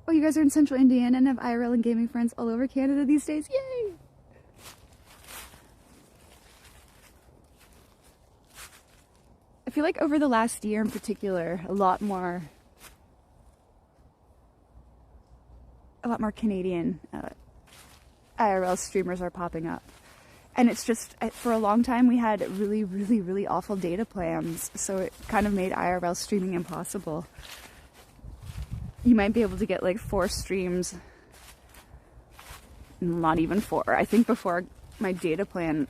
Oh, you guys are in central Indiana and have IRL and gaming friends all over Canada these days. Yay! I feel like over the last year in particular, a lot more Canadian IRL streamers are popping up. And it's just, for a long time we had really, really, really awful data plans, so it kind of made IRL streaming impossible. You might be able to get like 4 streams, not even 4. I think before my data plan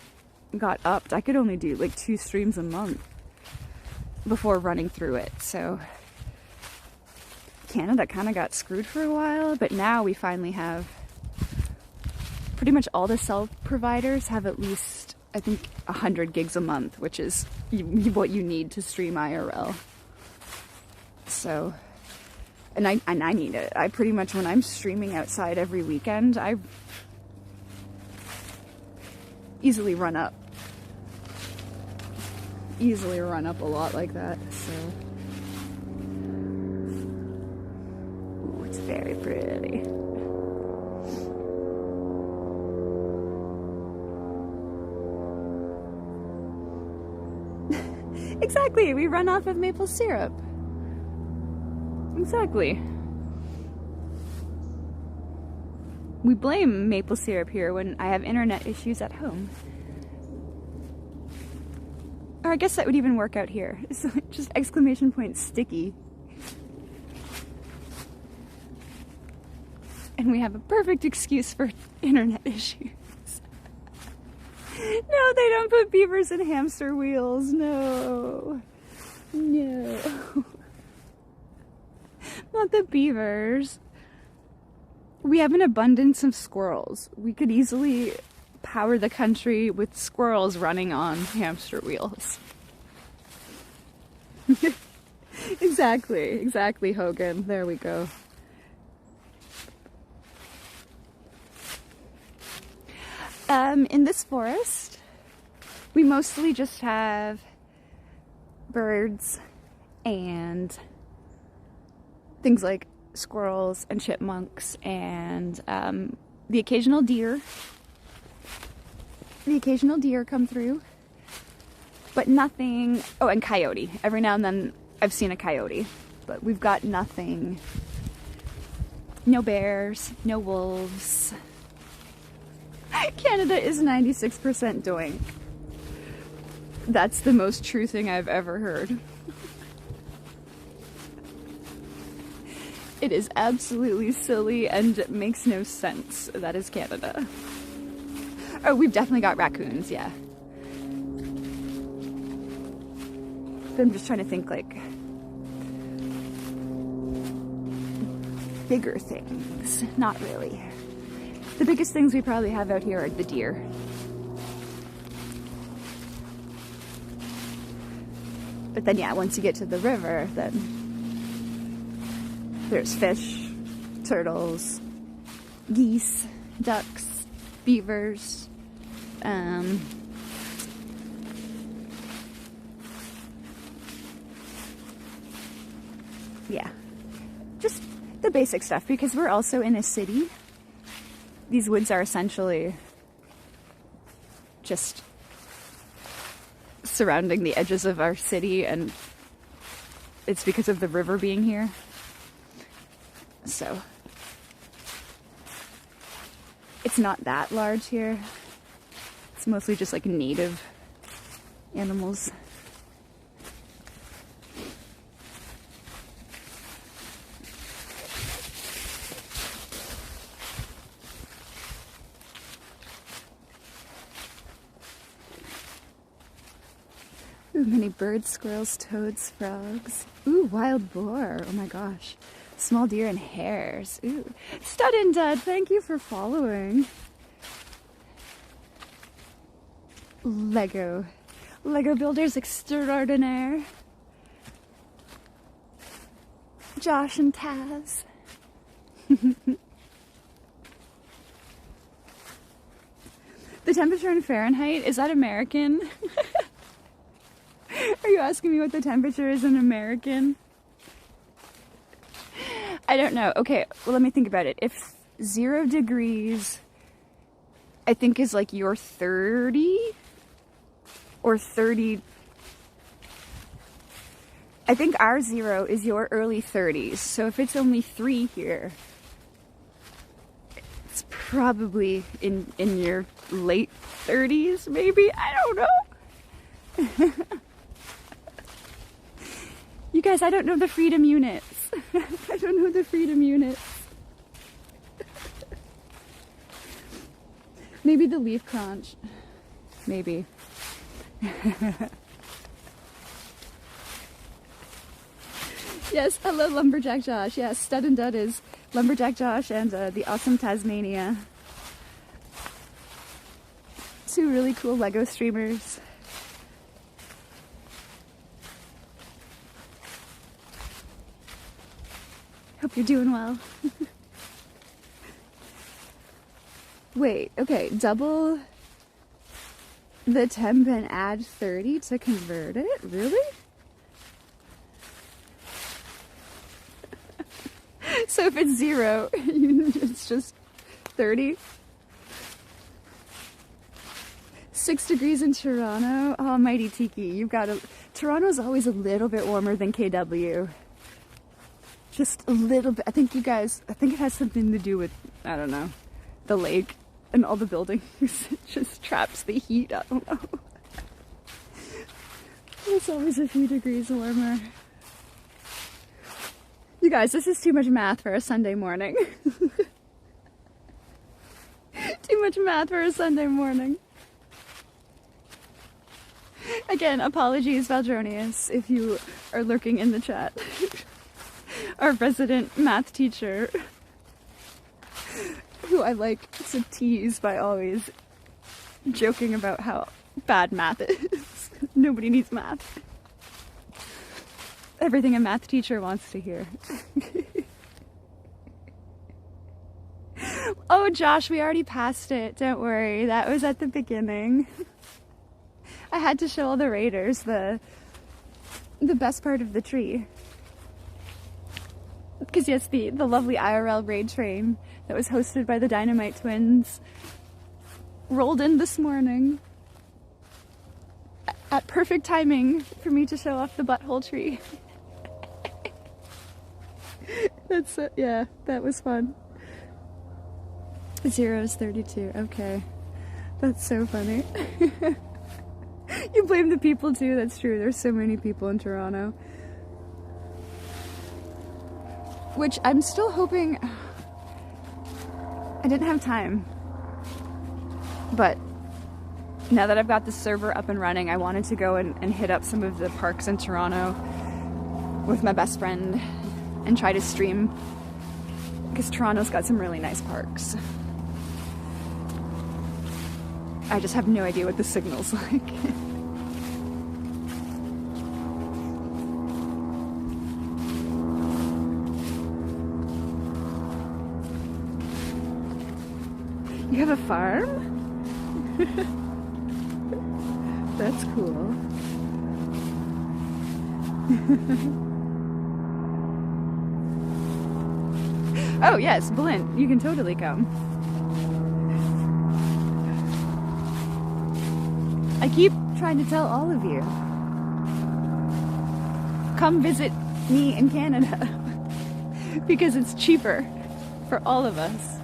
got upped, I could only do like 2 streams a month before running through it. So Canada kind of got screwed for a while, but now we finally have pretty much all the cell providers have at least, I think, 100 gigs a month, which is what you need to stream IRL. So, and I need it. I pretty much, when I'm streaming outside every weekend, I easily run up a lot like that. So, ooh, it's very pretty. Exactly, we run off of maple syrup. Exactly. We blame maple syrup here when I have internet issues at home. Or I guess that would even work out here. So just exclamation point sticky. And we have a perfect excuse for internet issues. No, they don't put beavers in hamster wheels. No. No. Not the beavers. We have an abundance of squirrels. We could easily power the country with squirrels running on hamster wheels. Exactly, Hogan. There we go. In this forest, we mostly just have birds and things like squirrels and chipmunks and the occasional deer. The occasional deer come through, but nothing. Oh, and coyote. Every now and then I've seen a coyote, but we've got nothing. No bears, no wolves. Canada is 96% doink. That's the most true thing I've ever heard. It is absolutely silly and makes no sense. That is Canada. Oh, we've definitely got raccoons, yeah. But I'm just trying to think, like, bigger things. Not really. The biggest things we probably have out here are the deer. But then, yeah, once you get to the river, then there's fish, turtles, geese, ducks, beavers, yeah, just the basic stuff, because we're also in a city. These woods are essentially just surrounding the edges of our city, and it's because of the river being here. So it's not that large here. It's mostly just like native animals. Ooh, many birds, squirrels, toads, frogs. Ooh, wild boar. Oh my gosh. Small deer and hares. Ooh. Stud and Dud, thank you for following. Lego builders extraordinaire. Josh and Taz. The temperature in Fahrenheit, is that American? Are you asking me what the temperature is in American? I don't know. Okay, well, let me think about it. If 0 degrees, I think, is like your 30 or 30. I think our 0 is your early 30s. So if it's only 3 here, it's probably in your late 30s, maybe. I don't know. You guys, I don't know the freedom units. I don't know the freedom units. Maybe the leaf crunch. Maybe. Yes, hello Lumberjack Josh. Yes, Stud and Dud is Lumberjack Josh and the Awesome Tasmania. 2 really cool Lego streamers. Hope you're doing well. Wait, okay, double the temp and add 30 to convert it? Really? So if it's 0, it's just 30. 6 degrees in Toronto. Oh, mighty Tiki, you've got a... Toronto's always a little bit warmer than KW. Just a little bit. I think it has something to do with, I don't know, the lake and all the buildings. It just traps the heat. I don't know. It's always a few degrees warmer. You guys, this is too much math for a Sunday morning. Too much math for a Sunday morning. Again, apologies, Valdronius, if you are lurking in the chat. Our resident math teacher, who I like to tease by always joking about how bad math is. Nobody needs math. Everything a math teacher wants to hear. Oh, Josh, we already passed it. Don't worry. That was at the beginning. I had to show all the raiders the best part of the tree. Because yes, the lovely IRL raid train that was hosted by the Dynamite Twins rolled in this morning at perfect timing for me to show off the butthole tree. Yeah, that was fun. 0 is 32. Okay, that's so funny. You blame the people too. That's true. There's so many people in Toronto. Which I'm still hoping... I didn't have time. But now that I've got the server up and running, I wanted to go and hit up some of the parks in Toronto with my best friend and try to stream. Because Toronto's got some really nice parks. I just have no idea what the signal's like. You have a farm? That's cool. Oh yes, Blint, you can totally come. I keep trying to tell all of you. Come visit me in Canada. Because it's cheaper for all of us.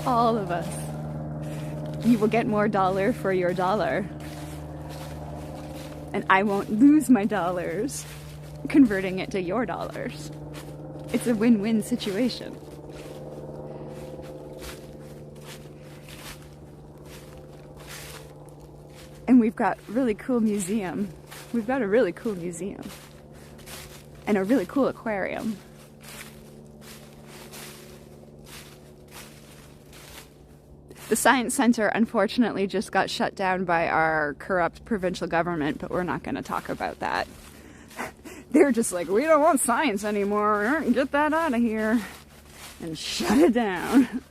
All of us. You will get more dollar for your dollar. And I won't lose my dollars converting it to your dollars. It's a win-win situation. And we've got really cool museum. We've got a really cool museum. And a really cool aquarium. The Science Center, unfortunately, just got shut down by our corrupt provincial government, but we're not going to talk about that. They're just like, we don't want science anymore. Get that out of here. And shut it down.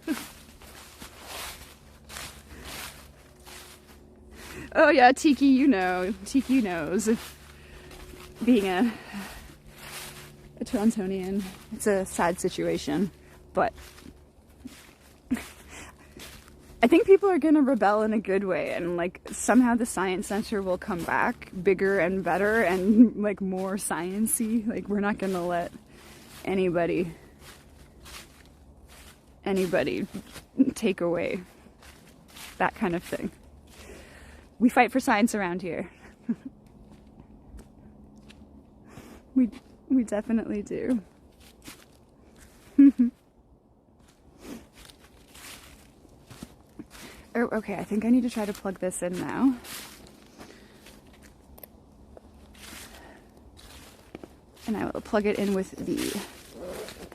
Oh yeah, Tiki, you know. Tiki knows. Being a Torontonian. It's a sad situation, but I think people are gonna rebel in a good way, and like somehow the Science Center will come back bigger and better and like more science-y. Like we're not gonna let anybody take away that kind of thing. We fight for science around here. We definitely do. Oh, okay, I think I need to try to plug this in now. And I will plug it in with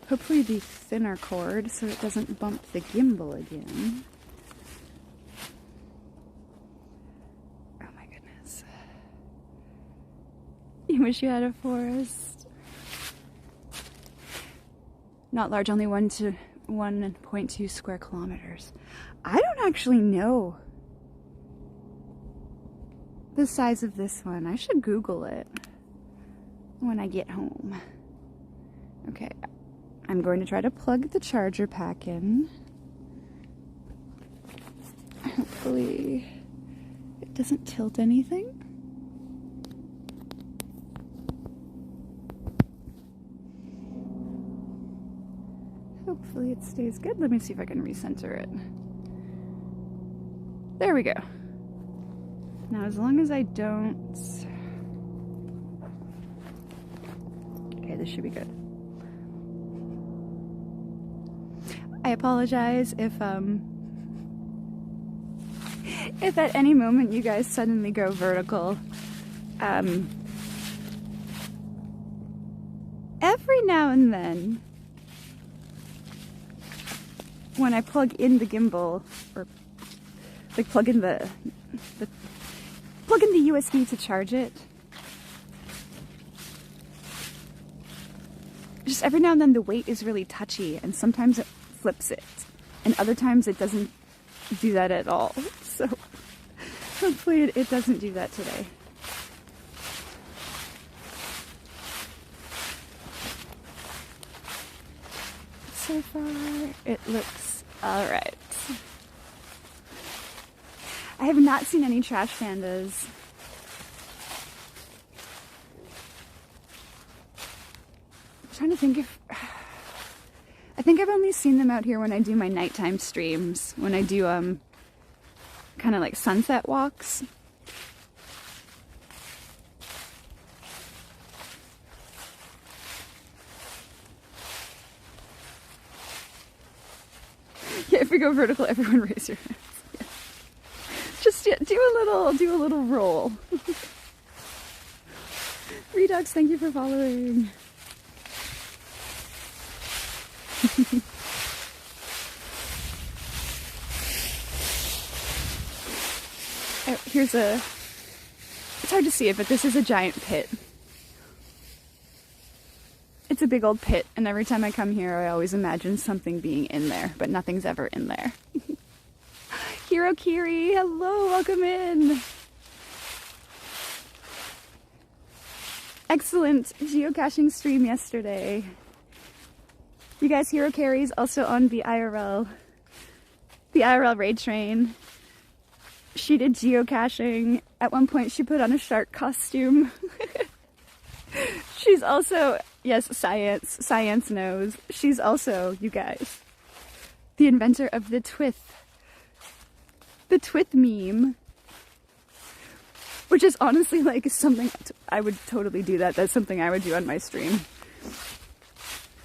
hopefully the thinner cord so it doesn't bump the gimbal again. Oh my goodness. You wish you had a forest. Not large, only 1 to 1.2 square kilometers. I don't actually know the size of this one. I should Google it when I get home. Okay, I'm going to try to plug the charger pack in. Hopefully it doesn't tilt anything. Hopefully it stays good. Let me see if I can recenter it. There we go. Now, as long as I don't... Okay, this should be good. I apologize if at any moment you guys suddenly go vertical. Every now and then, when I plug in the gimbal, or like plug in the USB to charge it, just every now and then the weight is really touchy, and sometimes it flips it, and other times it doesn't do that at all. So hopefully it doesn't do that today. So far it looks all right. I have not seen any trash pandas. I'm trying to think if... I think I've only seen them out here when I do my nighttime streams, when I do kind of like sunset walks. Yeah, if we go vertical, everyone raise your hands. Yeah. Just do a little roll. Redux, thank you for following. Oh, it's hard to see it, but this is a giant pit. It's a big old pit, and every time I come here, I always imagine something being in there, but nothing's ever in there. Hiro Kiri, hello, welcome in. Excellent geocaching stream yesterday. You guys, Hiro Kiri's also on the IRL raid train. She did geocaching. At one point, she put on a shark costume. She's also, yes, science knows. She's also, you guys, the inventor of the Twith meme, which is honestly like something I would totally do that. That's something I would do on my stream,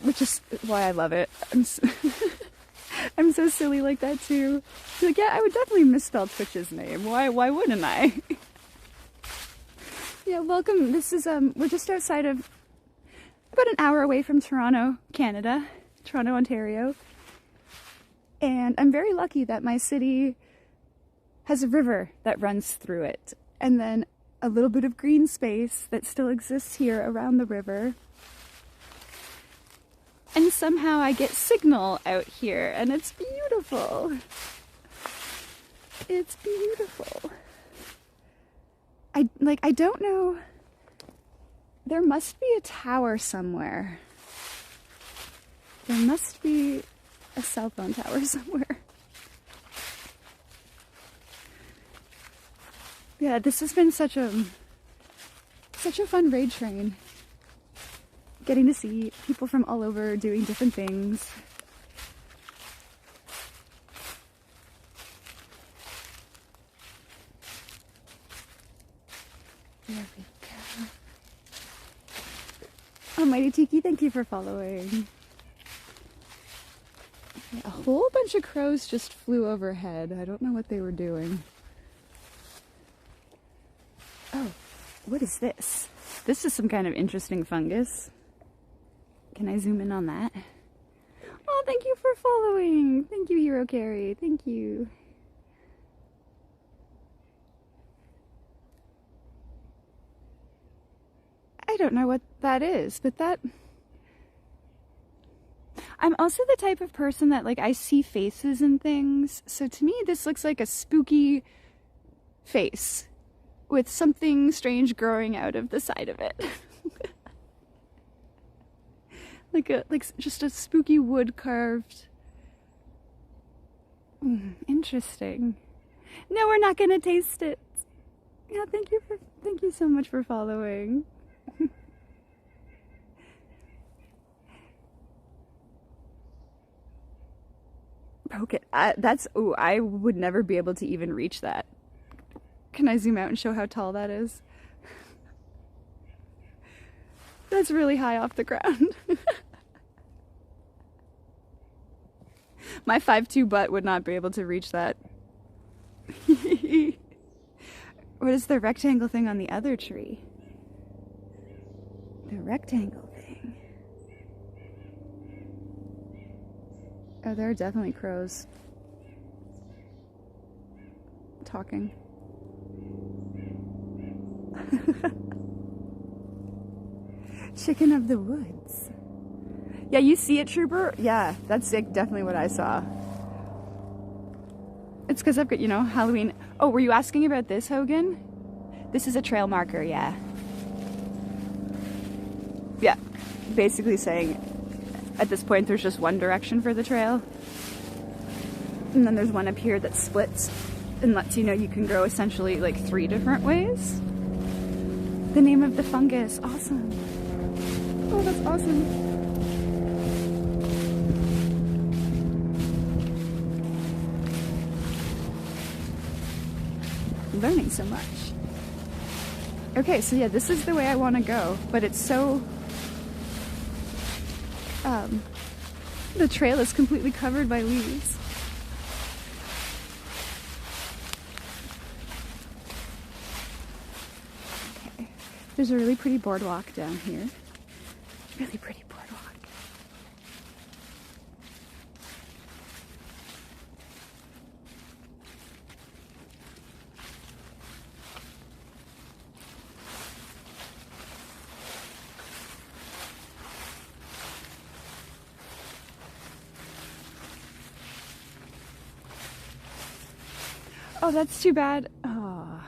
which is why I love it. I'm so silly like that too. Like, yeah, I would definitely misspell Twitch's name. Why wouldn't I? Yeah, welcome. This is we're just outside of, about an hour away from Toronto, Canada, Toronto, Ontario. And I'm very lucky that my city has a river that runs through it, and then a little bit of green space that still exists here around the river. And somehow I get signal out here, and it's beautiful. It's beautiful. I don't know. There must be a tower somewhere. There must be a cell phone tower somewhere. Yeah, this has been such a fun raid train. Getting to see people from all over doing different things. There we go. Oh, Mighty Tiki, thank you for following. Yeah, a whole bunch of crows just flew overhead. I don't know what they were doing. Oh, what is this? This is some kind of interesting fungus. Can I zoom in on that? Oh, thank you for following. Thank you, Hero Carry. Thank you. I don't know what that is, but that... I'm also the type of person that, like, I see faces and things. So to me, this looks like a spooky face with something strange growing out of the side of it. like just a spooky wood carved. Interesting. No, we're not gonna taste it. Yeah, thank you so much for following. Poke it. I would never be able to even reach that. Can I zoom out and show how tall that is? That's really high off the ground. My 5'2" butt would not be able to reach that. What is the rectangle thing on the other tree? The rectangle thing. Oh, there are definitely crows talking. Chicken of the woods. Yeah, you see it, Trooper? Yeah, that's definitely what I saw. It's because I've got, you know, Halloween. Oh, were you asking about this, Hogan? This is a trail marker, yeah. Yeah, basically saying at this point there's just one direction for the trail. And then there's one up here that splits and lets you know you can grow essentially like 3 different ways. The name of the fungus, awesome. Oh, that's awesome. Learning so much. Okay, so yeah, this is the way I want to go, but it's so... the trail is completely covered by leaves. Okay, there's a really pretty boardwalk down here. Really pretty boardwalk. Oh, that's too bad. Oh.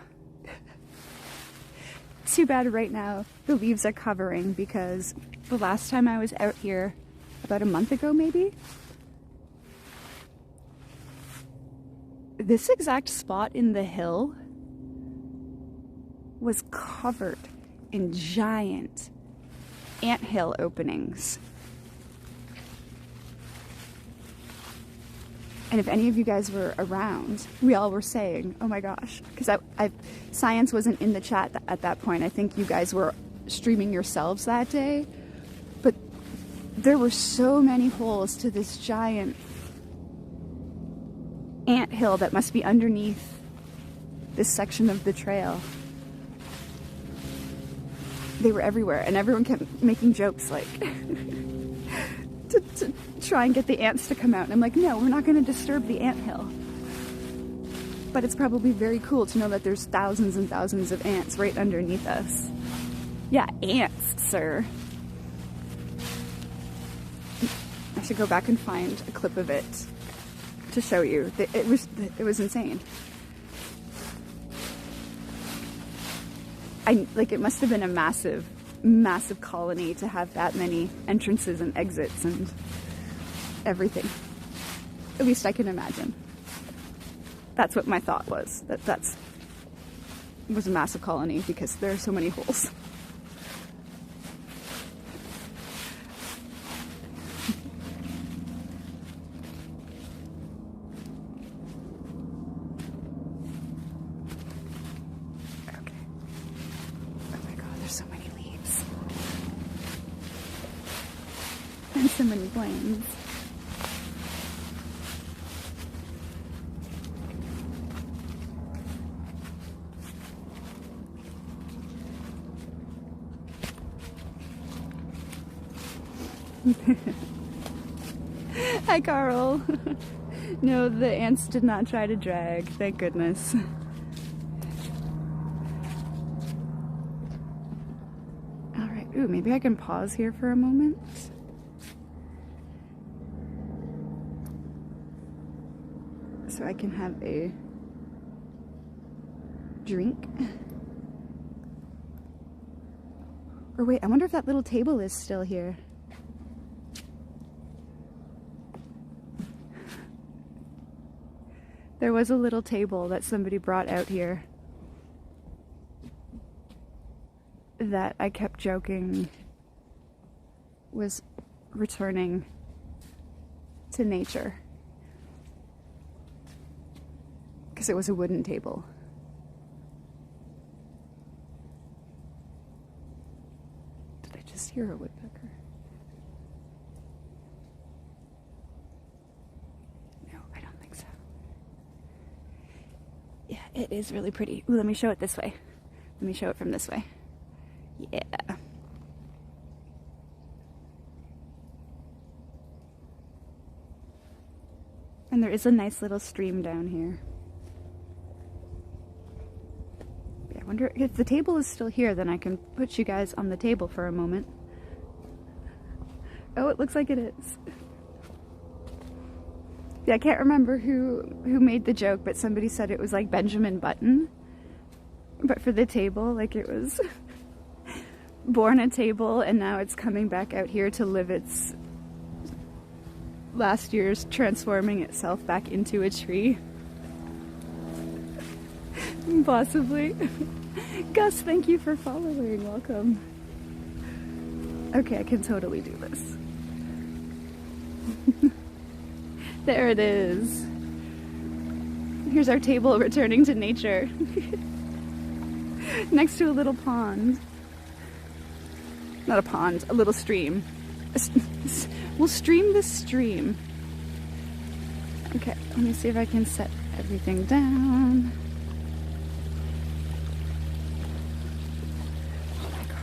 Too bad right now the leaves are covering because the last time I was out here, about a month ago maybe, this exact spot in the hill was covered in giant anthill openings. And if any of you guys were around, we all were saying, oh my gosh, because science wasn't in the chat at that point. I think you guys were streaming yourselves that day. But there were so many holes to this giant anthill that must be underneath this section of the trail. They were everywhere, and everyone kept making jokes like... to try and get the ants to come out. And I'm like, no, we're not going to disturb the anthill. But it's probably very cool to know that there's thousands and thousands of ants right underneath us. Yeah, ants, sir. I should go back and find a clip of it to show you. It was insane. It must have been a massive colony to have that many entrances and exits, and everything. At least I can imagine. That's what my thought was. That's was a massive colony because there are so many holes. Okay. Oh my god, there's so many leaves. And so many planes. Hi, Carl. No, the ants did not try to drag, thank goodness. Alright, ooh, maybe I can pause here for a moment. So I can have a drink. Or wait, I wonder if that little table is still here. There was a little table that somebody brought out here that I kept joking was returning to nature. Because it was a wooden table. Did I just hear a woodpecker? It is really pretty. Ooh, let me show it this way. Let me show it from this way. Yeah. And there is a nice little stream down here. Yeah, I wonder if the table is still here, then I can put you guys on the table for a moment. Oh, it looks like it is. Yeah, I can't remember who made the joke, but somebody said it was like Benjamin Button. But for the table, like it was born a table and now it's coming back out here to live its last year's transforming itself back into a tree. Possibly. Gus, thank you for following. Welcome. Okay, I can totally do this. There it is. Here's our table returning to nature. Next to a little pond. Not a pond, a little stream. We'll stream this stream. Okay, let me see if I can set everything down. Oh my gosh.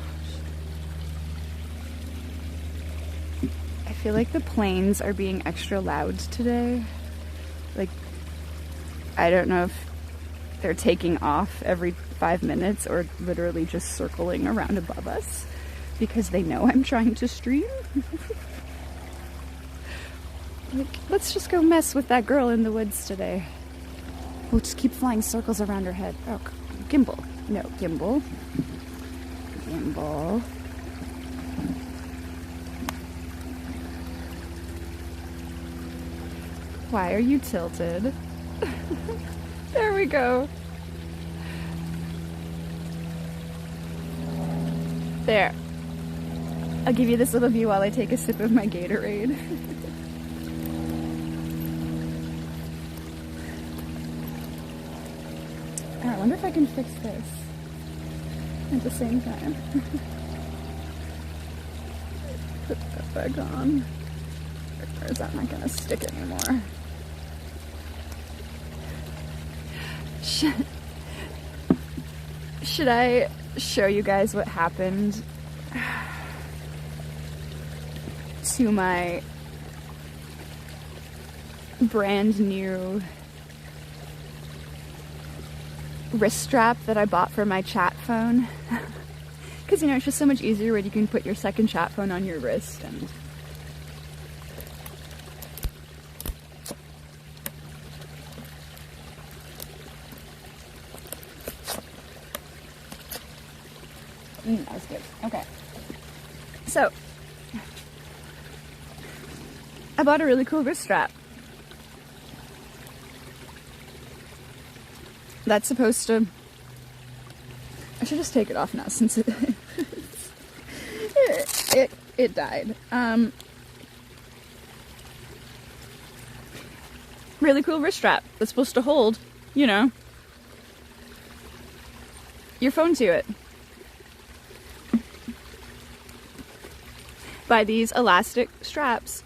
I feel like the planes are being extra loud today. Like, I don't know if they're taking off every 5 minutes or literally just circling around above us because they know I'm trying to stream. Like, let's just go mess with that girl in the woods today. We'll just keep flying circles around her head. Oh, gimbal. No, gimbal. Gimbal. Why are you tilted? There we go. There. I'll give you this little view while I take a sip of my Gatorade. I wonder if I can fix this at the same time. Put that back on. Or is that not gonna stick anymore? Should I show you guys what happened to my brand new wrist strap that I bought for my chat phone? Because, you know, it's just so much easier when you can put your second chat phone on your wrist. And that was good. Okay. So, I bought a really cool wrist strap. That's supposed to... I should just take it off now since it died. Really cool wrist strap that's supposed to hold, you know, your phone to it. By these elastic straps.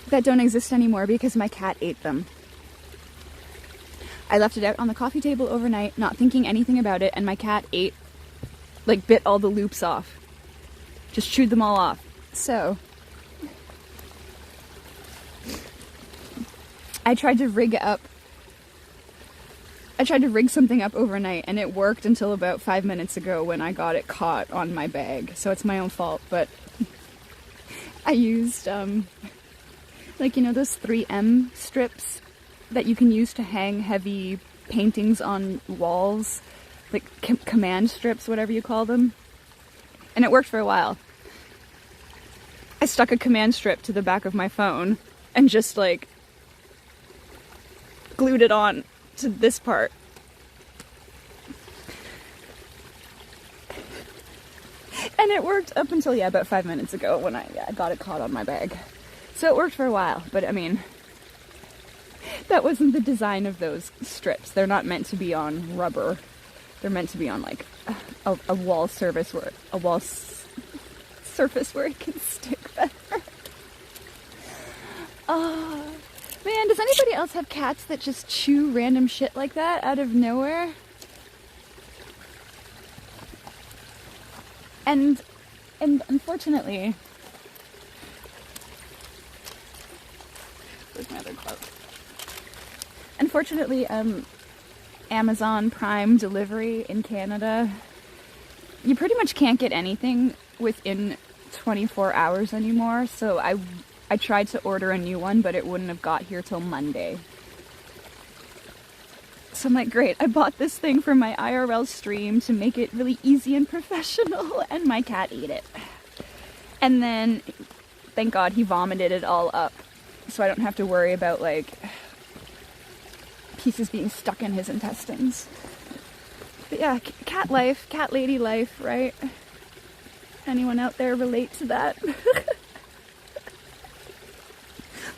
That don't exist anymore because my cat ate them. I left it out on the coffee table overnight, not thinking anything about it, and my cat ate, like, bit all the loops off. Just chewed them all off. So, I tried to rig something up overnight, and it worked until about 5 minutes ago when I got it caught on my bag. So it's my own fault, but I used, like, you know, those 3M strips that you can use to hang heavy paintings on walls, like command strips, whatever you call them. And it worked for a while. I stuck a command strip to the back of my phone and just, like, glued it on to this part. And it worked up until, yeah, about 5 minutes ago when I got it caught on my bag. So it worked for a while, but I mean, that wasn't the design of those strips. They're not meant to be on rubber. They're meant to be on, like, a wall surface where it can stick better. Oh, man, does anybody else have cats that just chew random shit like that out of nowhere? And unfortunately, where's my other cloak? Unfortunately, Amazon Prime delivery in Canada, you pretty much can't get anything within 24 hours anymore. So I tried to order a new one, but it wouldn't have got here till Monday. So I'm like, great, I bought this thing for my IRL stream to make it really easy and professional, and my cat ate it. And then, thank God, he vomited it all up, so I don't have to worry about, like, pieces being stuck in his intestines. But yeah, cat life, cat lady life, right? Anyone out there relate to that?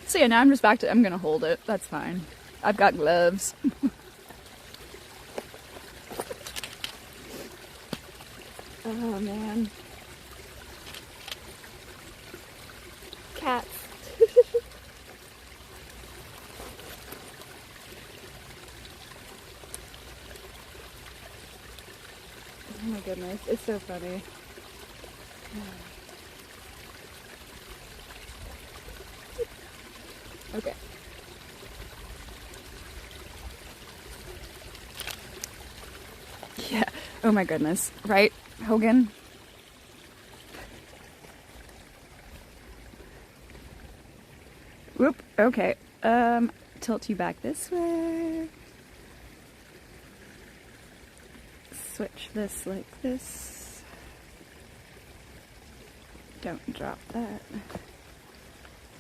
So yeah, now I'm just back to, I'm gonna hold it, that's fine. I've got gloves. Oh man. Cats. Oh my goodness, it's so funny. Okay. Yeah, oh my goodness, right, Hogan? Whoop, okay. Tilt you back this way. Switch this like this. Don't drop that.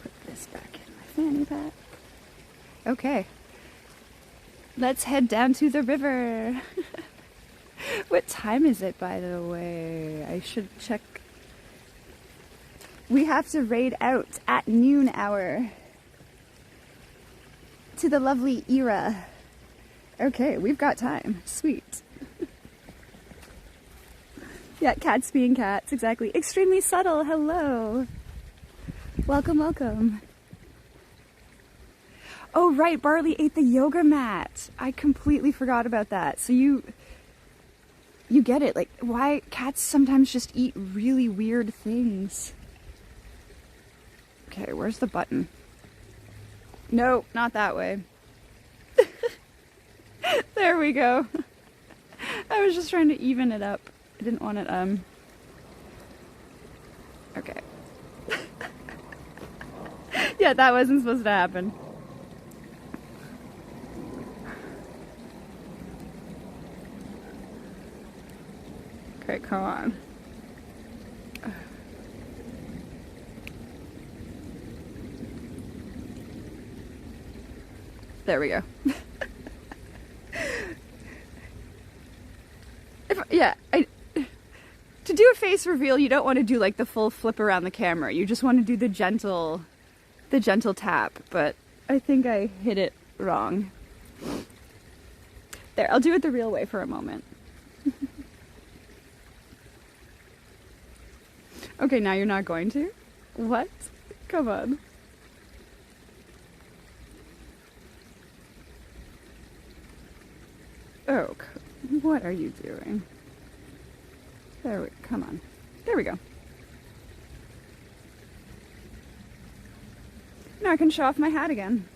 Put this back in my fanny pack. Okay. Let's head down to the river. What time is it, by the way? I should check. We have to raid out at noon hour to the lovely Era. Okay, we've got time. Sweet. Yeah, cats being cats, exactly. Extremely subtle, hello. Welcome, welcome. Oh right, Barley ate the yoga mat. I completely forgot about that. So you get it, like, why cats sometimes just eat really weird things. Okay, where's the button? No, not that way. There we go. I was just trying to even it up. I didn't want it, okay. Yeah, that wasn't supposed to happen. Okay, come on. There we go. To do a face reveal, you don't want to do like the full flip around the camera. You just want to do the gentle tap, but I think I hit it wrong. There, I'll do it the real way for a moment. Okay, now you're not going to? What? Come on. Oh, what are you doing? Come on. There we go. Now I can show off my hat again.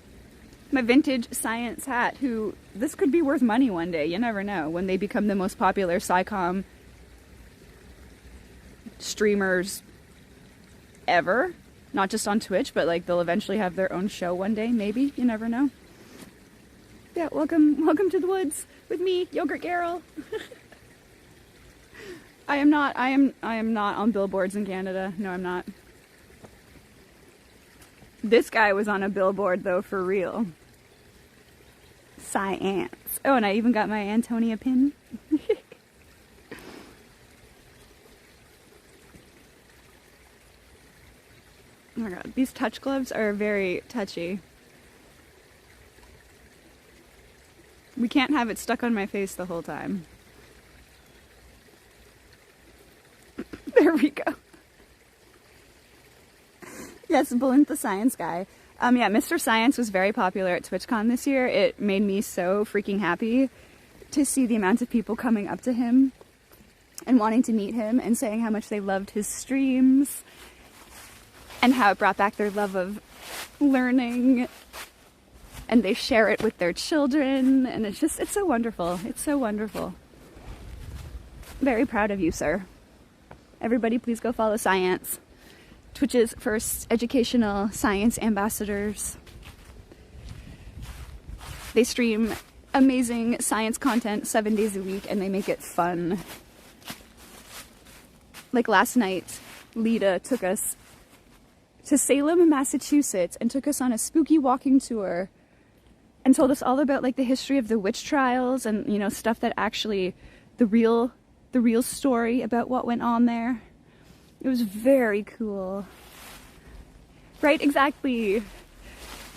My vintage science hat, this could be worth money one day, you never know, when they become the most popular SciComm streamers ever. Not just on Twitch, but like they'll eventually have their own show one day, maybe, you never know. Yeah, welcome to the woods with me, Yogurt Garrel. I am not on billboards in Canada. No, I'm not. This guy was on a billboard though, for real. Science. Oh, and I even got my Antonia pin. Oh my god, these touch gloves are very touchy. We can't have it stuck on my face the whole time. There we go. Yes, Balint the Science Guy. Yeah, Mr. Science was very popular at TwitchCon this year. It made me so freaking happy to see the amount of people coming up to him and wanting to meet him and saying how much they loved his streams and how it brought back their love of learning, and they share it with their children, and it's so wonderful. It's so wonderful. Very proud of you, sir. Everybody please go follow Science. Twitch's first educational science ambassadors. They stream amazing science content 7 days a week, and they make it fun. Like last night, Lita took us to Salem, Massachusetts, and took us on a spooky walking tour and told us all about like the history of the witch trials and, you know, stuff that actually, the real story about what went on there. It was very cool. Right, exactly.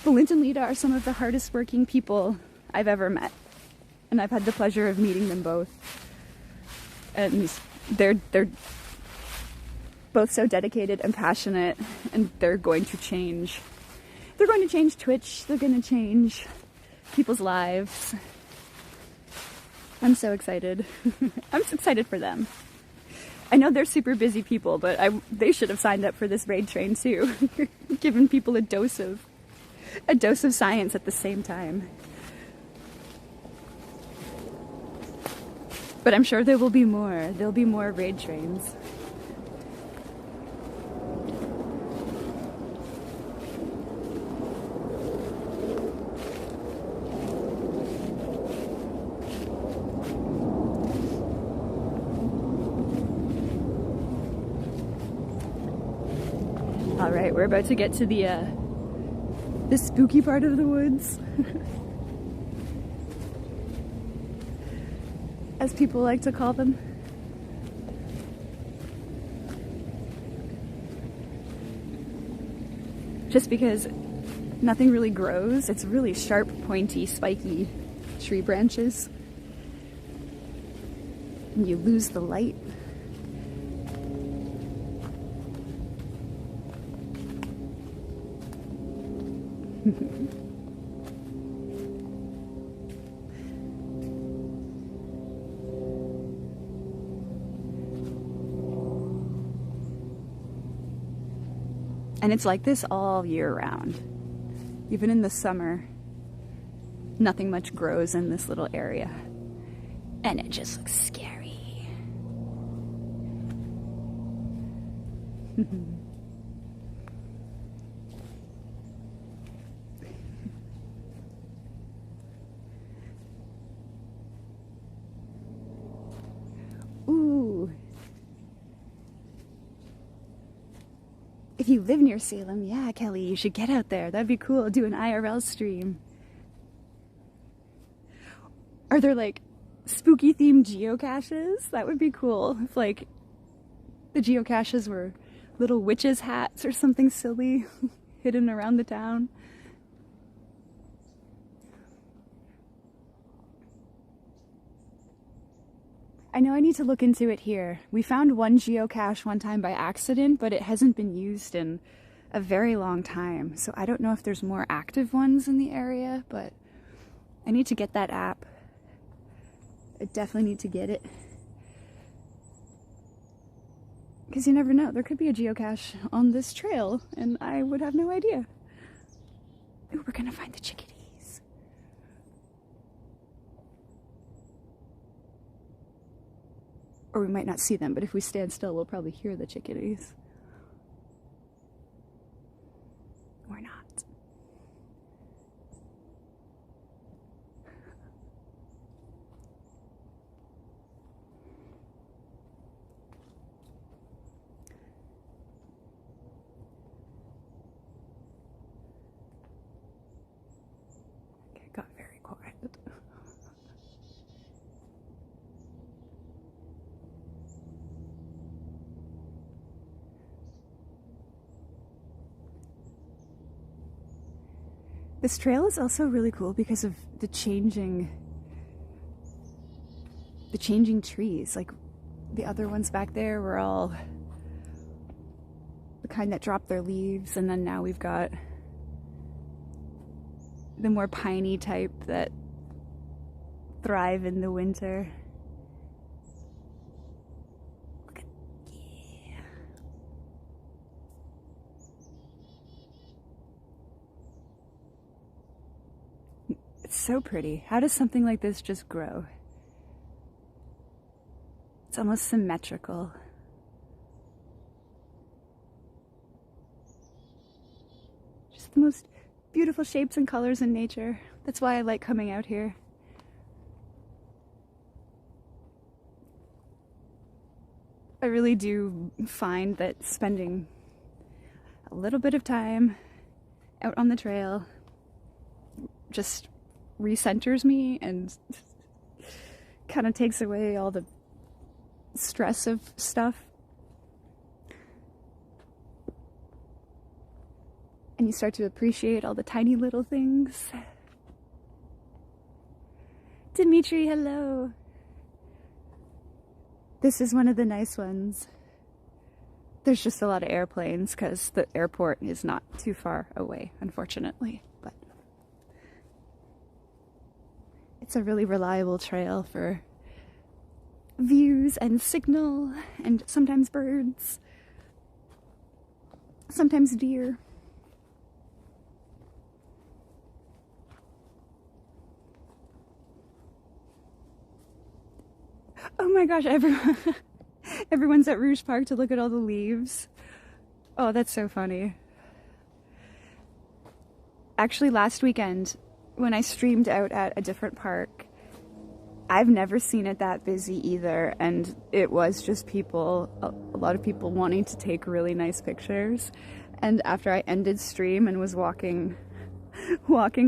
Balint and Lita are some of the hardest working people I've ever met. And I've had the pleasure of meeting them both. And they're both so dedicated and passionate, and they're going to change. They're going to change Twitch. They're going to change people's lives. I'm so excited. I'm so excited for them. I know they're super busy people, but they should have signed up for this raid train too. Giving people a dose of science at the same time. But I'm sure there will be more. There'll be more raid trains. Alright, we're about to get to the spooky part of the woods. As people like to call them. Just because nothing really grows, it's really sharp, pointy, spiky tree branches. And you lose the light. And it's like this all year round. Even in the summer, nothing much grows in this little area. And it just looks scary. Ooh, If you live near Salem, yeah, Kelly, you should get out there. That'd be cool. Do an IRL stream. Are there like spooky themed geocaches? That would be cool. If like the geocaches were little witches' hats or something silly hidden around the town. I know I need to look into it here. We found one geocache one time by accident, but it hasn't been used in a very long time. So I don't know if there's more active ones in the area, but I need to get that app. I definitely need to get it. Because you never know, there could be a geocache on this trail and I would have no idea. Ooh, we're gonna find the chickadees. Or we might not see them, but if we stand still, we'll probably hear the chickadees. Or not. Okay, it got very quiet. This trail is also really cool because of the changing trees. Like the other ones back there were all the kind that drop their leaves, and then now we've got the more piney type that thrive in the winter. It's so pretty. How does something like this just grow? It's almost symmetrical. Just the most beautiful shapes and colors in nature. That's why I like coming out here. I really do find that spending a little bit of time out on the trail just recenters me and kind of takes away all the stress of stuff. And you start to appreciate all the tiny little things. Dimitri, hello. This is one of the nice ones. There's just a lot of airplanes because the airport is not too far away, unfortunately. But it's a really reliable trail for views and signal and sometimes birds, sometimes deer. Oh my gosh, everyone's at Rouge Park to look at all the leaves. Oh, that's so funny. Actually, last weekend, when I streamed out at a different park, I've never seen it that busy either, and it was just people, a lot of people wanting to take really nice pictures. And after I ended stream and was walking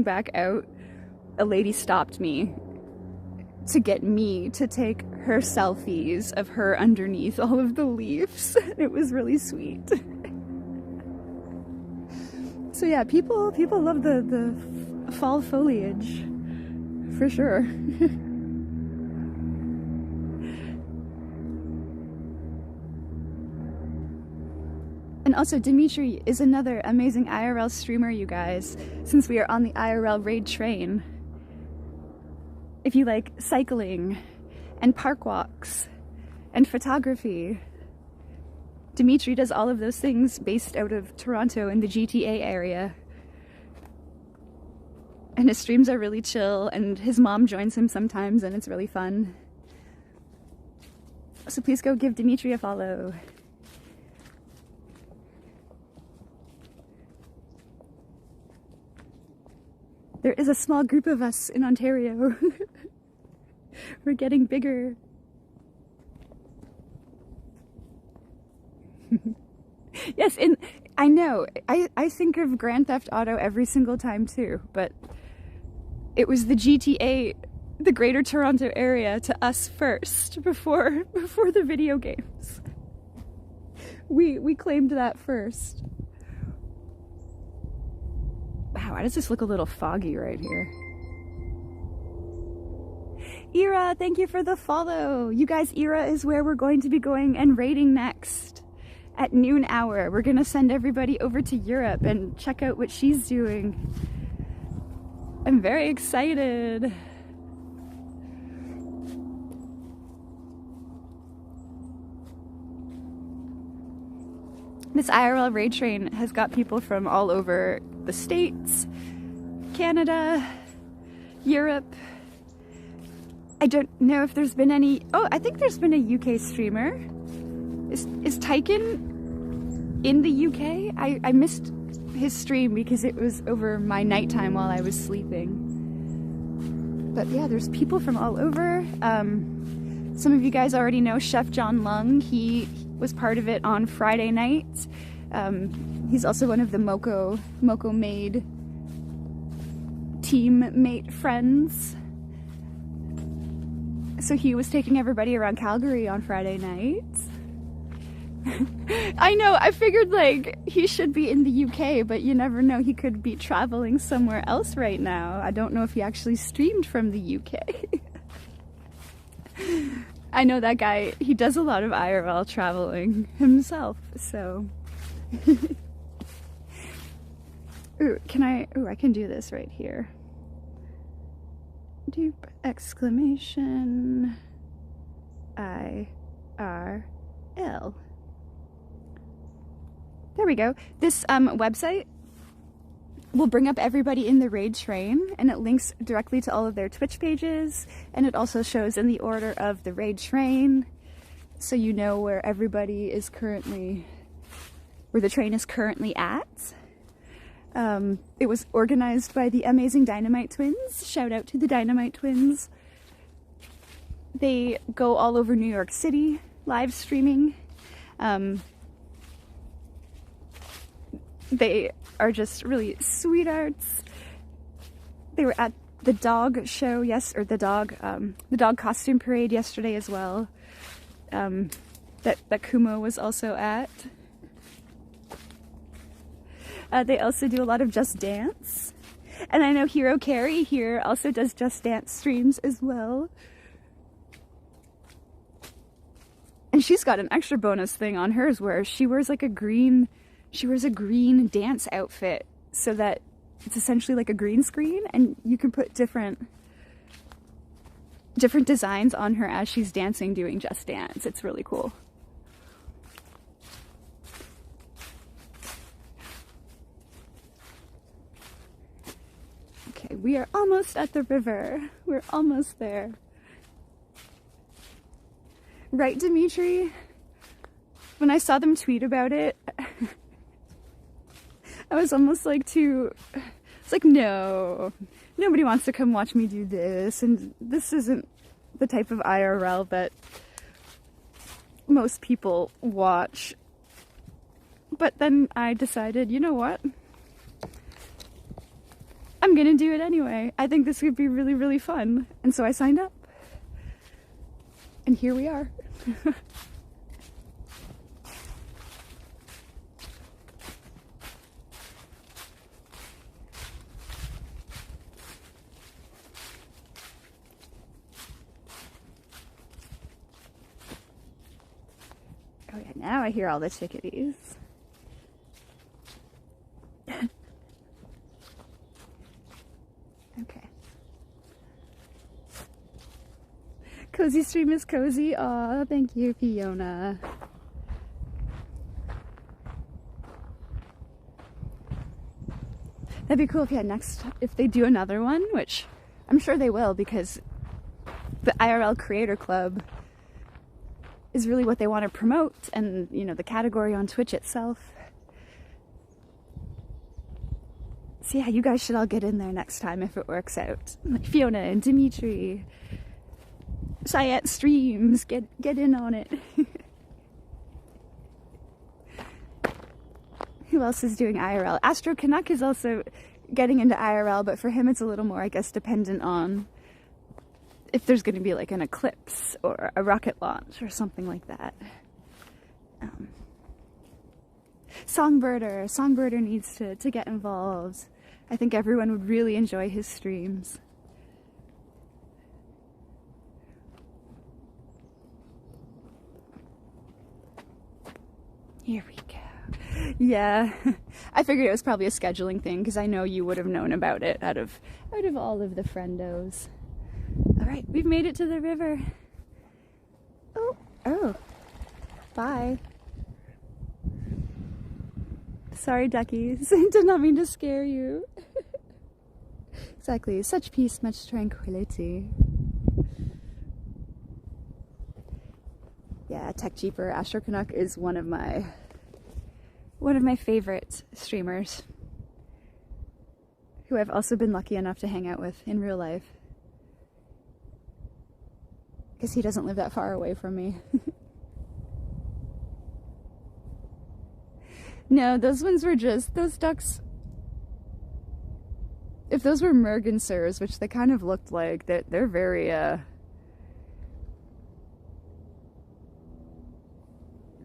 back out, a lady stopped me to get me to take her selfies of her underneath all of the leaves. It was really sweet. So yeah, people love the fall foliage, for sure. And also, Dimitri is another amazing IRL streamer, you guys, since we are on the IRL raid train. If you like cycling and park walks and photography, Dimitri does all of those things based out of Toronto in the GTA area. And his streams are really chill, and his mom joins him sometimes, and it's really fun. So please go give Dimitri a follow. There is a small group of us in Ontario. We're getting bigger. Yes, I know. I think of Grand Theft Auto every single time too, but it was the GTA, the Greater Toronto Area, to us first before the video games. We claimed that first. Wow, why does this look a little foggy right here? Ira, thank you for the follow. You guys, Ira is where we're going to be going and raiding next. At noon hour, we're gonna send everybody over to Europe and check out what she's doing. I'm very excited. This IRL raid train has got people from all over the States, Canada, Europe. I don't know if there's been any... Oh, I think there's been a UK streamer. Is Tyken in the UK? I missed his stream because it was over my nighttime while I was sleeping. But yeah, there's people from all over. Some of you guys already know Chef John Lung. He was part of it on Friday night. He's also one of the Moko Made teammate friends. So he was taking everybody around Calgary on Friday night. I know, I figured like he should be in the UK, but you never know, he could be traveling somewhere else right now. I don't know if he actually streamed from the UK. I know that guy, he does a lot of IRL traveling himself, so. Ooh, I can do this right here. Dupe exclamation IRL. There we go. This website will bring up everybody in the raid train, and it links directly to all of their Twitch pages, and it also shows in the order of the raid train, so you know where everybody is currently, where the train is currently at. It was organized by the amazing Dynamite Twins. Shout out to the Dynamite Twins. They go all over New York City live streaming. They are just really sweethearts. They were at the dog show, the dog costume parade yesterday as well. That Kumo was also at. They also do a lot of Just Dance. And I know Hero Carrie here also does Just Dance streams as well. And she's got an extra bonus thing on hers where she wears like a green dance outfit, so that it's essentially like a green screen, and you can put different designs on her as she's dancing, doing Just Dance. It's really cool. Okay, we are almost at the river. We're almost there. Right, Dimitri? When I saw them tweet about it, I was almost like it's like, no, nobody wants to come watch me do this, and this isn't the type of IRL that most people watch. But then I decided, you know what? I'm gonna do it anyway. I think this would be really, really fun. And so I signed up. And here we are. Oh yeah, now I hear all the chickadees. Okay. Cozy stream is cozy. Aw, thank you, Fiona. That'd be cool if they do another one, which I'm sure they will, because the IRL Creator Club is really what they want to promote, and you know, the category on Twitch itself. So yeah, you guys should all get in there next time if it works out. Like Fiona and Dimitri, Sayat streams, get in on it. Who else is doing IRL? Astro Canuck is also getting into IRL, but for him it's a little more, I guess, dependent on if there's going to be like an eclipse or a rocket launch or something like that. Songbirder needs to get involved. I think everyone would really enjoy his streams. Here we go. Yeah, I figured it was probably a scheduling thing because I know you would have known about it out of all of the friendos. All right, we've made it to the river. Oh, bye. Sorry, duckies. Did not mean to scare you. Exactly, such peace, much tranquility. Yeah, Tech Jeeper Astro Canuck is one of my favorite streamers who I've also been lucky enough to hang out with in real life. Because he doesn't live that far away from me. No, those ones were just, those ducks, if those were mergansers, which they kind of looked like, they're very,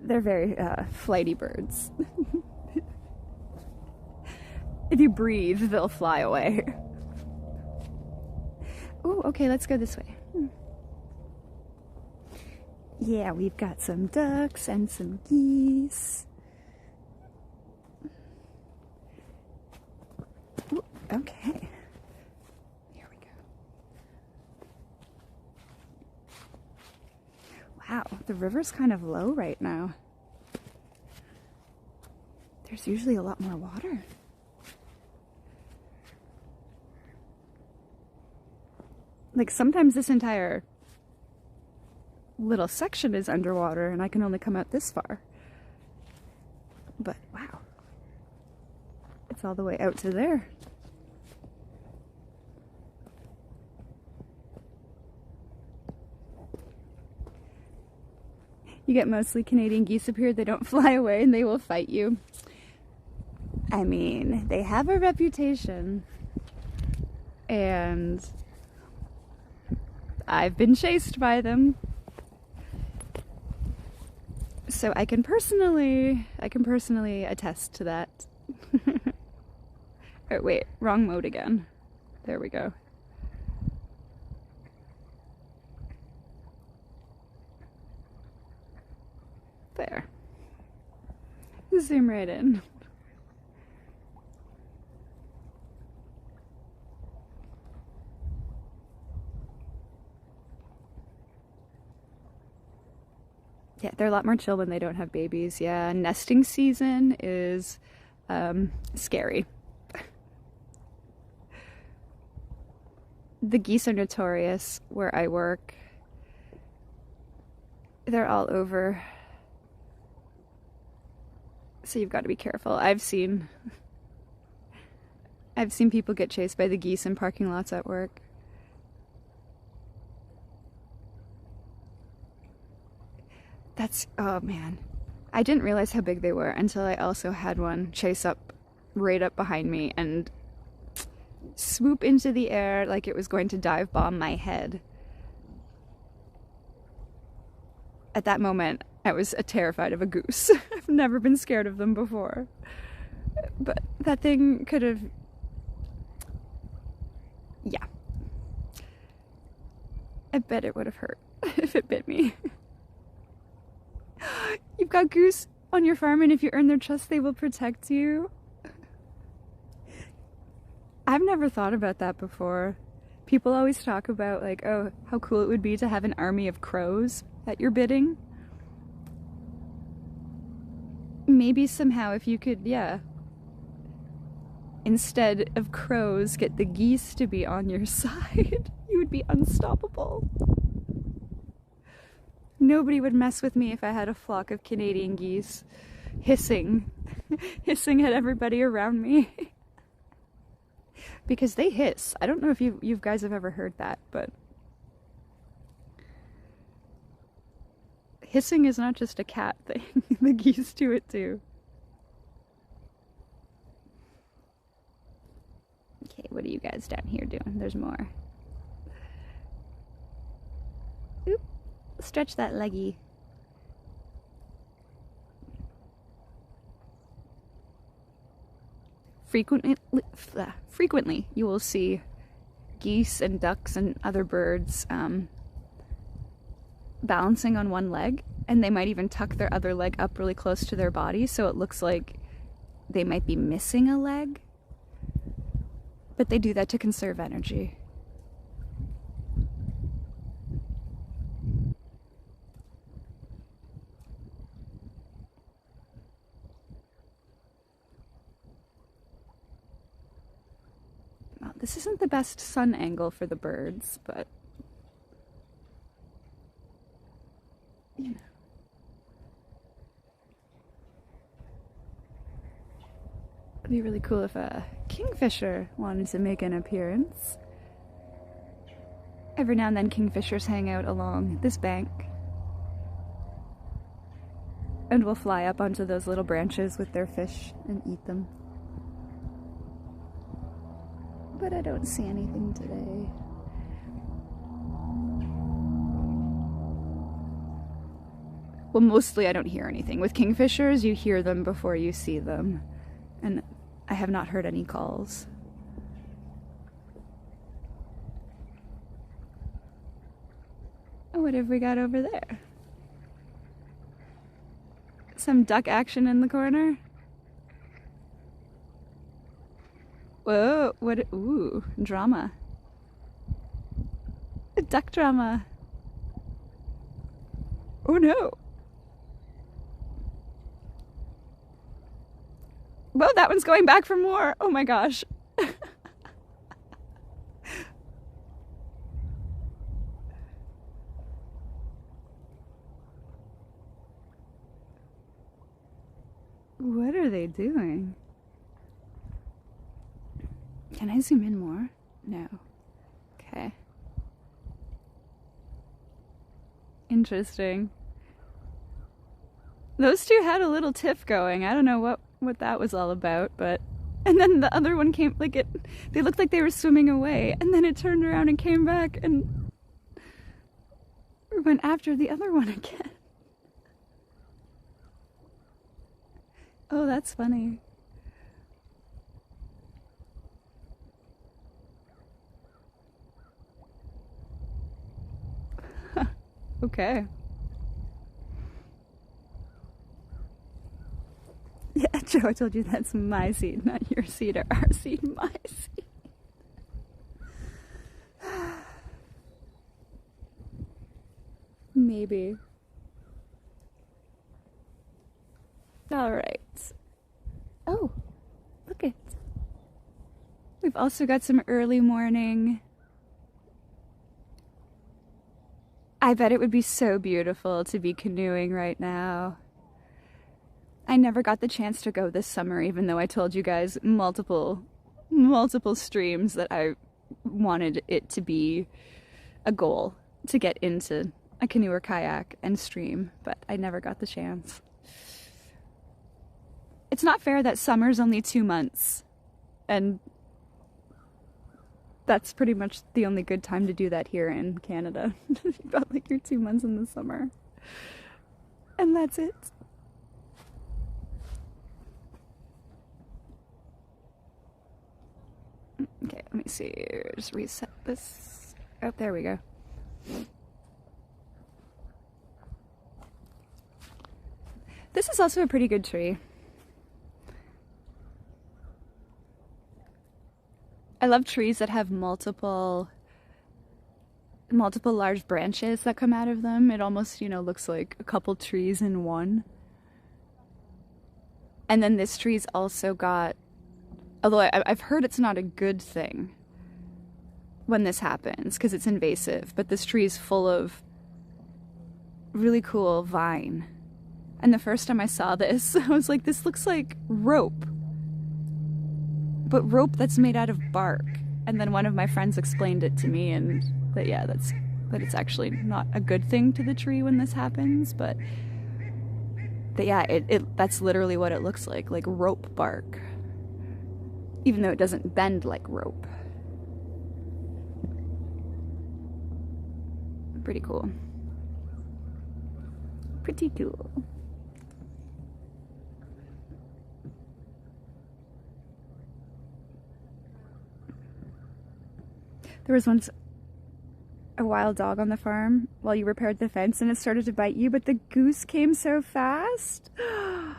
they're very flighty birds. If you breathe, they'll fly away. Oh, okay, let's go this way. Yeah, we've got some ducks and some geese. Ooh, okay. Here we go. Wow, the river's kind of low right now. There's usually a lot more water. Like sometimes this entire little section is underwater and I can only come out this far. But wow, it's all the way out to there. You get mostly Canadian geese up here. They don't fly away and they will fight you. I mean, they have a reputation, and I've been chased by them. So I can personally attest to that. Oh, wait, wrong mode again. There we go. There. Zoom right in. Yeah, they're a lot more chill when they don't have babies. Yeah, nesting season is scary. The geese are notorious where I work. They're all over. So you've got to be careful. I've seen people get chased by the geese in parking lots at work. Oh man. I didn't realize how big they were until I also had one chase up right up behind me and swoop into the air like it was going to dive bomb my head. At that moment, I was terrified of a goose. I've never been scared of them before. But that thing could have... Yeah. I bet it would have hurt if it bit me. You've got goose on your farm, and if you earn their trust, they will protect you. I've never thought about that before. People always talk about, like, oh, how cool it would be to have an army of crows at your bidding. Maybe somehow if you could, yeah, instead of crows, get the geese to be on your side, you would be unstoppable. Nobody would mess with me if I had a flock of Canadian geese hissing at everybody around me. Because they hiss. I don't know if you guys have ever heard that, but hissing is not just a cat thing. The geese do it too. you guys down here doing? There's more. Oop. Stretch that leggy. Frequently you will see geese and ducks and other birds balancing on one leg, and they might even tuck their other leg up really close to their body so it looks like they might be missing a leg. But they do that to conserve energy. Well, this isn't the best sun angle for the birds, but you know. It'd be really cool if a kingfisher wanted to make an appearance. Every now and then kingfishers hang out along this bank and will fly up onto those little branches with their fish and eat them. But I don't see anything today. Well, mostly I don't hear anything. With kingfishers, you hear them before you see them. And I have not heard any calls. Oh, what have we got over there? Some duck action in the corner? Whoa, what? Ooh, drama. Duck drama. Oh no. Whoa, that one's going back for more. Oh my gosh. What are they doing? Can I zoom in more? No. Okay. Interesting. Those two had a little tiff going. I don't know what that was all about, but... And then the other one came, like they looked like they were swimming away, and then it turned around and came back and went after the other one again. Oh, that's funny. Okay. Yeah, Joe, I told you that's my seed, not your seed, or our seed, my seed. Maybe. All right. Oh, look it. We've also got some early morning. I bet it would be so beautiful to be canoeing right now. I never got the chance to go this summer, even though I told you guys multiple streams that I wanted it to be a goal to get into a canoe or kayak and stream, but I never got the chance. It's not fair that summer's only 2 months, and that's pretty much the only good time to do that here in Canada. You've got like your 2 months in the summer, and that's it. Okay, let me see. Just reset this. Oh, there we go. This is also a pretty good tree. I love trees that have multiple large branches that come out of them. It almost, you know, looks like a couple trees in one. And then this tree's also got, although I've heard it's not a good thing when this happens because it's invasive, but this tree is full of really cool vine. And the first time I saw this, I was like, this looks like rope. But rope that's made out of bark. And then one of my friends explained it to me, and that it's actually not a good thing to the tree when this happens, but yeah, that's literally what it looks like rope bark. Even though it doesn't bend like rope. Pretty cool. Pretty cool. There was once a wild dog on the farm while you repaired the fence and it started to bite you, but the goose came so fast. Oh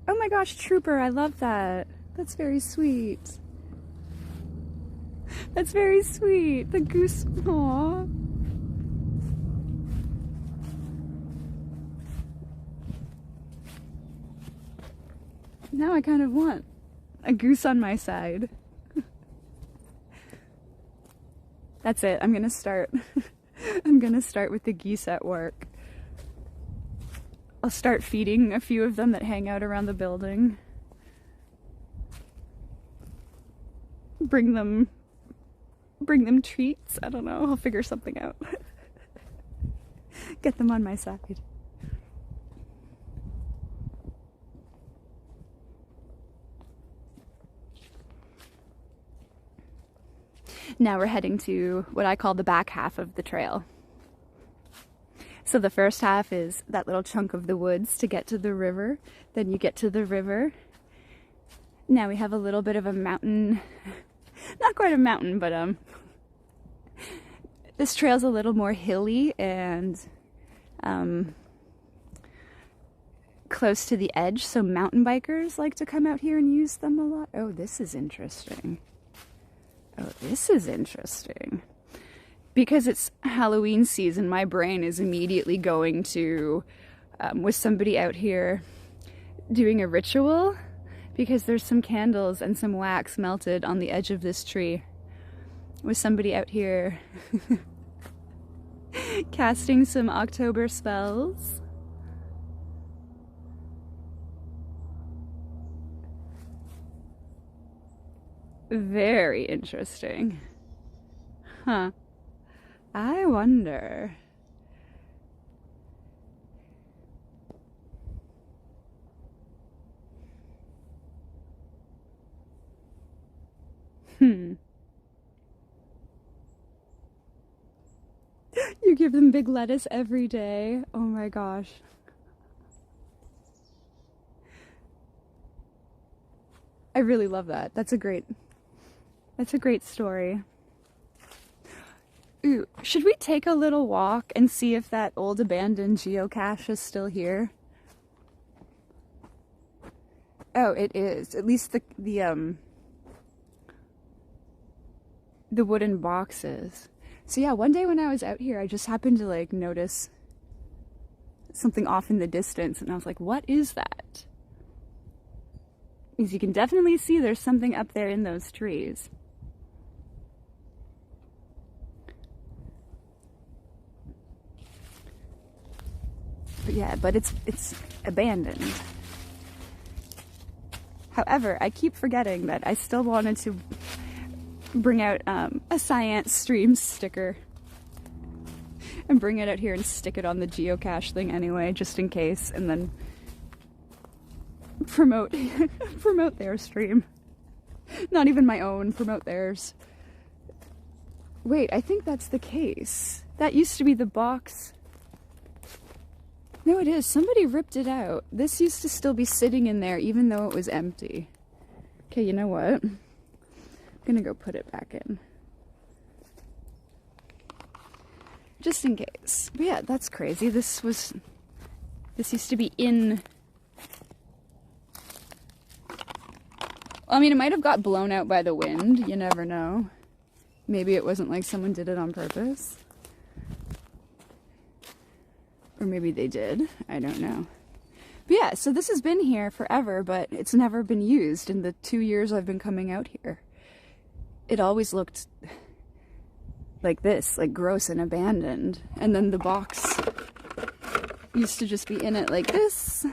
my gosh, Trooper, I love that. That's very sweet. That's very sweet. The goose, aww. Now I kind of want a goose on my side. That's it, I'm gonna start. I'm gonna start with the geese at work. I'll start feeding a few of them that hang out around the building. Bring them treats. I don't know, I'll figure something out. Get them on my side. Now we're heading to what I call the back half of the trail. So the first half is that little chunk of the woods to get to the river. Then you get to the river. Now we have a little bit of a mountain. Not quite a mountain, but this trail's a little more hilly and close to the edge, so mountain bikers like to come out here and use them a lot. Oh, this is interesting. Oh, this is interesting. Because it's Halloween season, my brain is immediately going to, with somebody out here doing a ritual, because there's some candles and some wax melted on the edge of this tree. With somebody out here casting some October spells. Very interesting. Huh. I wonder. You give them big lettuce every day. Oh my gosh. I really love that. That's a great story. Ooh, should we take a little walk and see if that old abandoned geocache is still here? Oh, it is. At least the wooden boxes. So yeah, one day when I was out here, I just happened to like notice something off in the distance and I was like, what is that? Because you can definitely see there's something up there in those trees. But yeah, but it's abandoned. However, I keep forgetting that I still wanted to bring out a Science Streams sticker and bring it out here and stick it on the geocache thing anyway, just in case, and then promote their stream. Not even my own, promote theirs. Wait, I think that's the case. That used to be the box. No, it is. Somebody ripped it out. This used to still be sitting in there even though it was empty. Okay, you know what? I'm gonna go put it back in. Just in case. But yeah, that's crazy. This used to be in... I mean, it might have got blown out by the wind. You never know. Maybe it wasn't like someone did it on purpose. Or maybe they did. I don't know. But yeah, so this has been here forever, but it's never been used in the 2 years I've been coming out here. It always looked like this, like gross and abandoned. And then the box used to just be in it like this.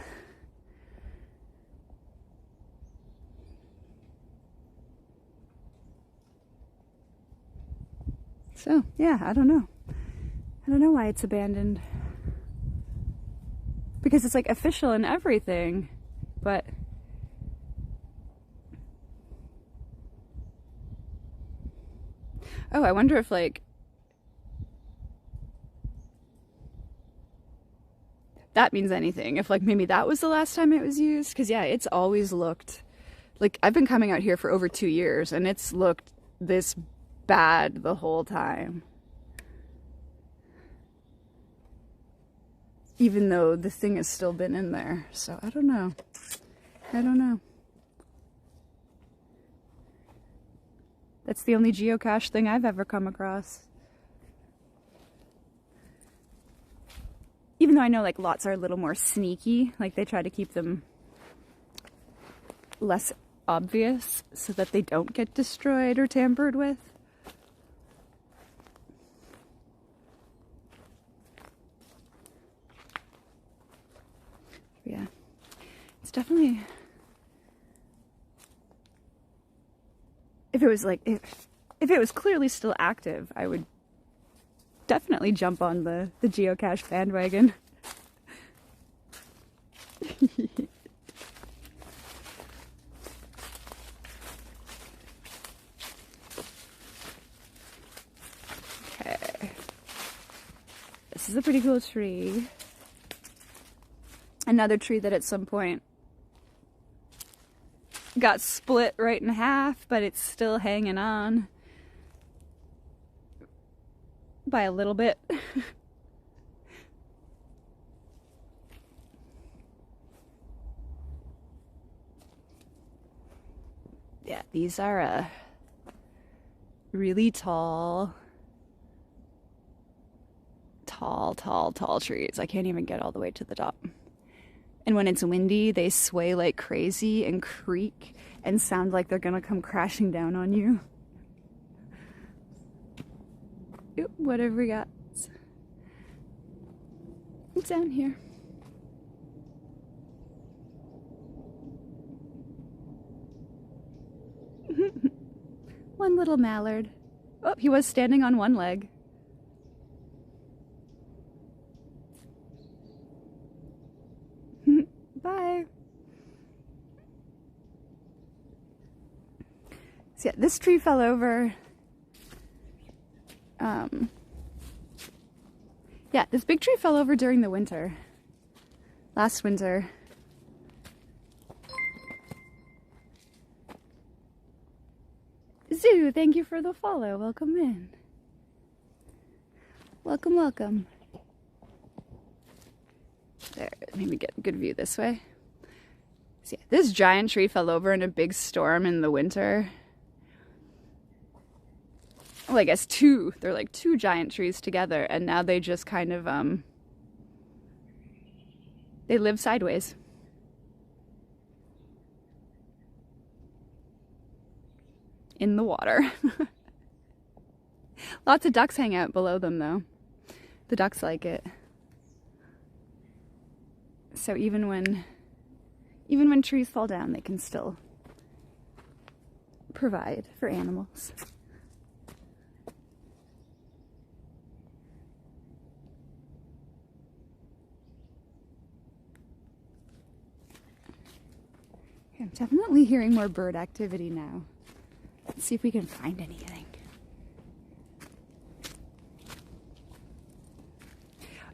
So, yeah, I don't know. I don't know why it's abandoned. Because it's like official and everything, but oh, I wonder if like that means anything. If like maybe that was the last time it was used. Because yeah, it's always looked like, I've been coming out here for over 2 years and it's looked this bad the whole time. Even though the thing has still been in there. So I don't know. I don't know. That's the only geocache thing I've ever come across. Even though I know like lots are a little more sneaky, like they try to keep them less obvious so that they don't get destroyed or tampered with. Yeah, it's definitely, if it was like, if it was clearly still active, I would definitely jump on the geocache bandwagon. Okay. This is a pretty cool tree. Another tree that at some point got split right in half, but it's still hanging on by a little bit. Yeah, these are really tall trees. I can't even get all the way to the top. And when it's windy, they sway like crazy and creak and sound like they're gonna come crashing down on you. Oop, what have we got? It's down here. One little mallard. Oh, he was standing on one leg. Bye. So yeah, this tree fell over. Yeah, this big tree fell over during the winter. Last winter. Zoo, thank you for the follow. Welcome in. Welcome, welcome. There, maybe get a good view this way. So yeah, this giant tree fell over in a big storm in the winter. Well, I guess two. They're like two giant trees together, and now they just kind of, they live sideways. In the water. Lots of ducks hang out below them, though. The ducks like it. So even when trees fall down, they can still provide for animals. I'm definitely hearing more bird activity now. Let's see if we can find anything.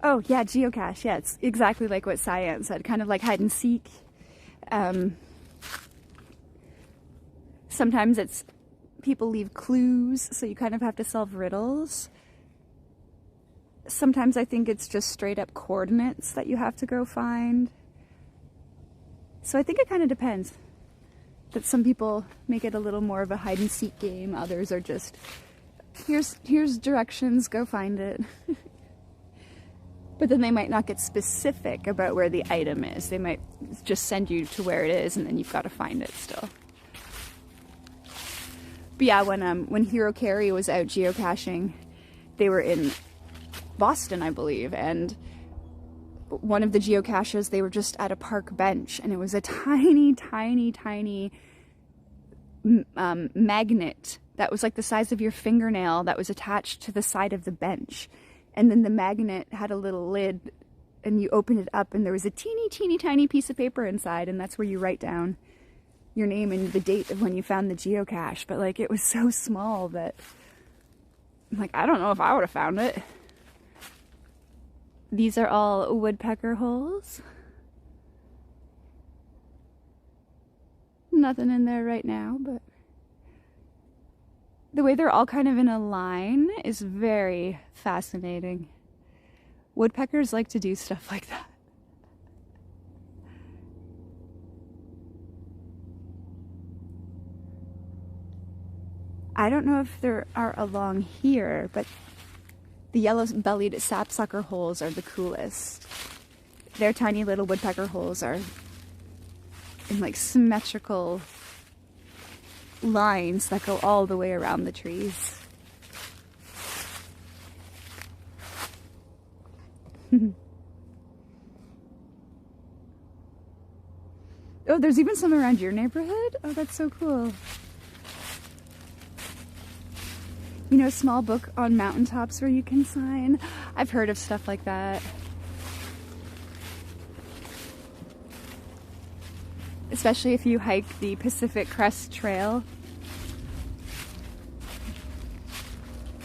Oh yeah, geocache. Yeah, it's exactly like what Cyan said, kind of like hide and seek. Sometimes it's people leave clues, so you kind of have to solve riddles. Sometimes I think it's just straight up coordinates that you have to go find. So I think it kind of depends. That some people make it a little more of a hide and seek game. Others are just, here's directions, go find it. But then they might not get specific about where the item is. They might just send you to where it is and then you've got to find it still. But yeah, when Hero Carry was out geocaching, they were in Boston, I believe, and one of the geocaches, they were just at a park bench, and it was a tiny magnet that was like the size of your fingernail that was attached to the side of the bench. And then the magnet had a little lid, and you opened it up, and there was a teeny tiny piece of paper inside, and that's where you write down your name and the date of when you found the geocache. But like, it was so small that I'm like, I don't know if I would have found it. These are all woodpecker holes. Nothing in there right now, but the way they're all kind of in a line is very fascinating. Woodpeckers like to do stuff like that. I don't know if there are along here, but the yellow-bellied sapsucker holes are the coolest. Their tiny little woodpecker holes are in like symmetrical lines that go all the way around the trees. Oh, there's even some around your neighborhood? Oh, that's so cool. You know, a small book on mountaintops where you can sign. I've heard of stuff like that. Especially if you hike the Pacific Crest Trail.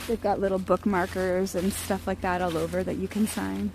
They've got little bookmarkers and stuff like that all over that you can sign.